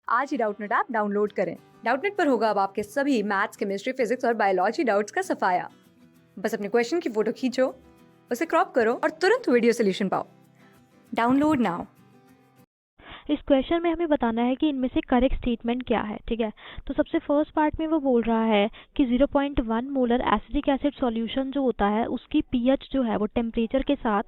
आज ही Doubtnut app download करें। Doubtnut पर होगा अब आपके सभी मैथ्स, केमिस्ट्री, फिजिक्स और बायोलॉजी डाउट्स का सफाया। बस अपने क्वेश्चन की फोटो खींचो, उसे क्रॉप करो और तुरंत वीडियो सोल्यूशन पाओ। Download now. इस क्वेश्चन में हमें बताना है कि इनमें से करेक्ट स्टेटमेंट क्या है। ठीक है, तो सबसे फर्स्ट पार्ट में वो बोल रहा है कि 0.1 मोलर एसिटिक एसिड सॉल्यूशन जो होता है उसकी पीएच जो है वो टेम्परेचर के साथ,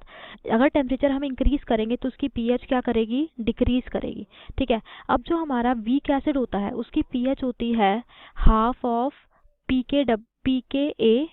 अगर टेम्परेचर हम इंक्रीज करेंगे तो उसकी पीएच क्या करेगी, डिक्रीज करेगी। ठीक है, अब जो हमारा वीक एसिड होता है उसकी पीएच होती है हाफ ऑफ पी के ए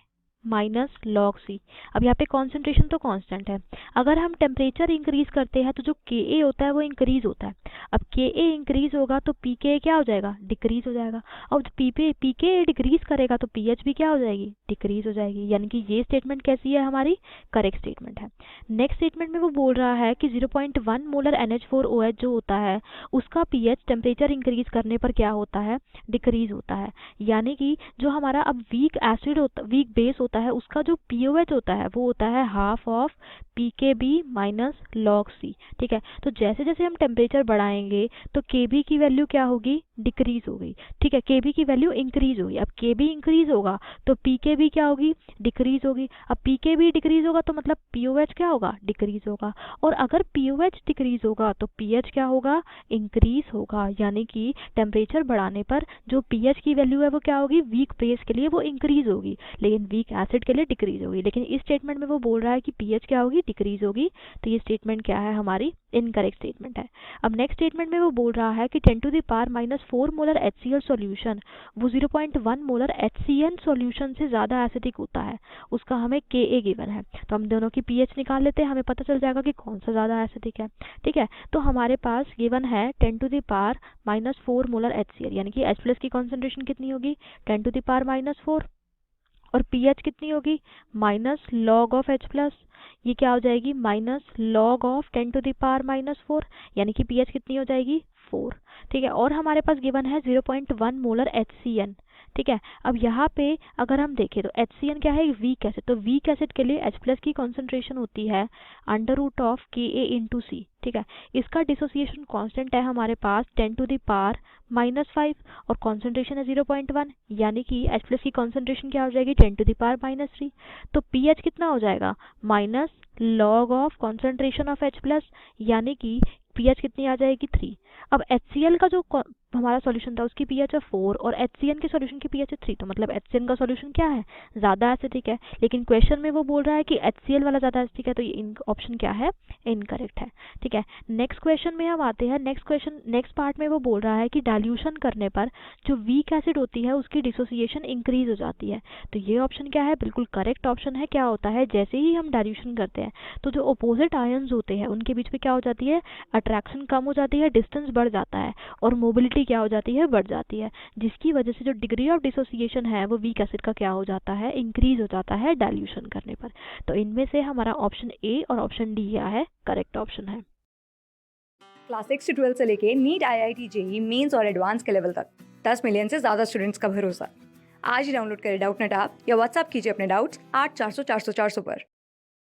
माइनस लॉग सी। अब यहाँ पे कॉन्सेंट्रेशन तो कांस्टेंट है। अगर हम टेम्परेचर इंक्रीज करते हैं तो जो के ए होता है वो इंक्रीज होता है। अब के ए इंक्रीज होगा तो पी के ए क्या हो जाएगा, डिक्रीज हो जाएगा। और पी के ए डिक्रीज करेगा तो पीएच भी क्या हो जाएगी, डिक्रीज हो जाएगी। यानी कि ये स्टेटमेंट कैसी है, हमारी करेक्ट स्टेटमेंट है। नेक्स्ट स्टेटमेंट में वो बोल रहा है कि 0.1 मोलर NH4OH जो होता है उसका पीएच टेम्परेचर इंक्रीज करने पर क्या होता है, डिक्रीज होता है। यानी कि जो हमारा अब वीक एसिड होता, वीक बेस होता है उसका जो पीओएच होता है वो होता है हाफ ऑफ पी के बी माइनस लॉग सी। ठीक है, तो जैसे जैसे हम टेम्परेचर बढ़ाएंगे तो के बी की वैल्यू क्या होगी, डिक्रीज होगी। ठीक है, के बी की वैल्यू इंक्रीज होगी। अब के बी इंक्रीज होगा तो पी के बी क्या होगी, डिक्रीज होगी। अब पी के बी डिक्रीज होगा तो मतलब पीओएच क्या होगा, डिक्रीज होगा। और अगर पीओएच डिक्रीज होगा तो पीएच क्या होगा, इंक्रीज होगा। यानी कि टेम्परेचर बढ़ाने पर जो पीएच की वैल्यू है वो क्या होगी, वीक बेस के लिए वो इंक्रीज होगी लेकिन वीक एसिड के लिए डिक्रीज होगी। लेकिन इस स्टेटमेंट में वो बोल रहा है कि पीएच क्या होगी, डिक्रीज होगी। तो ये स्टेटमेंट क्या है, हमारी इनकरेक्ट स्टेटमेंट है। अब नेक्स्ट स्टेटमेंट में वो बोल रहा है कि 10⁻⁻⁴ मोलर HCl सॉल्यूशन वो 0.1 मोलर HCN सॉल्यूशन से ज्यादा एसिडिक होता है। उसका हमें Ka गिवन है तो हम दोनों की पीएच निकाल लेते हैं, हमें पता चल जाएगा कि कौन सा ज्यादा एसिडिक है। ठीक है, तो हमारे पास गिवन है 10⁻⁻⁴ मोलर HCl, यानी कि H प्लस की कॉन्सेंट्रेशन कितनी होगी, 10⁻⁻⁴, और पीएच कितनी होगी, minus log of H plus. ये क्या हो जाएगी, माइनस लॉग ऑफ 10⁻⁻⁴, यानी कि पीएच कितनी हो जाएगी, 4। ठीक है, और हमारे पास गिवन है 0.1 मोलर HCN। ठीक है, अब यहाँ पे अगर हम देखें तो HCN क्या है, वीक एसिड। तो वीक एसिड के लिए H प्लस की कॉन्सेंट्रेशन होती है अंडर रूट ऑफ Ka/C। ठीक है, इसका डिसोसिएशन कांस्टेंट है हमारे पास 10⁻⁻⁵ और कॉन्सेंट्रेशन है 0.1, यानी कि H प्लस की कॉन्सेंट्रेशन क्या हो जाएगी, 10⁻⁻3। तो पीएच कितना हो जाएगा, minus log of concentration of H plus, यानी कि पीएच कितनी आ जाएगी, 3। अब HCl का जो हमारा सॉल्यूशन था उसकी पीएच है 4 और HCN के सॉल्यूशन की पीएच है 3, तो मतलब HCN का सॉल्यूशन क्या है, ज्यादा एसिडिक है। लेकिन क्वेश्चन में वो बोल रहा है कि HCl वाला ज्यादा एसिडिक है, तो ये ऑप्शन क्या है, इनकरेक्ट है। ठीक है, नेक्स्ट क्वेश्चन में हम आते हैं। नेक्स्ट पार्ट में वो बोल रहा है कि डाइल्यूशन करने पर जो वीक एसिड होती है उसकी डिसोसिएशन इंक्रीज हो जाती है। तो ये ऑप्शन क्या है, बिल्कुल करेक्ट ऑप्शन है। क्या होता है, जैसे ही हम डाइल्यूशन करते हैं तो जो अपोजिट आयंस होते हैं उनके बीच में क्या हो जाती है, अट्रैक्शन कम हो जाती है, डिस्टेंस बढ़ जाता है और मोबिलिटी क्या हो जाती है, बढ़ जाती है, जिसकी वजह से जो डिग्री ऑफ डिसोसिएशन है वो वीक एसिड का क्या हो जाता है, इंक्रीज हो जाता है डाइल्यूशन करने पर। तो इनमें से हमारा ऑप्शन ए और ऑप्शन डी क्या है, करेक्ट ऑप्शन है। क्लास 6 से 12 से लेके नीट, IIT, JEE मेंस और एडवांस के लेवल तक 10 मिलियन से ज्यादा स्टूडेंट्स का भरोसा। आज ही डाउनलोड करें डाउटनेट ऐप या व्हाट्सएप कीजिए अपने डाउट्स 8400 400 400 पर।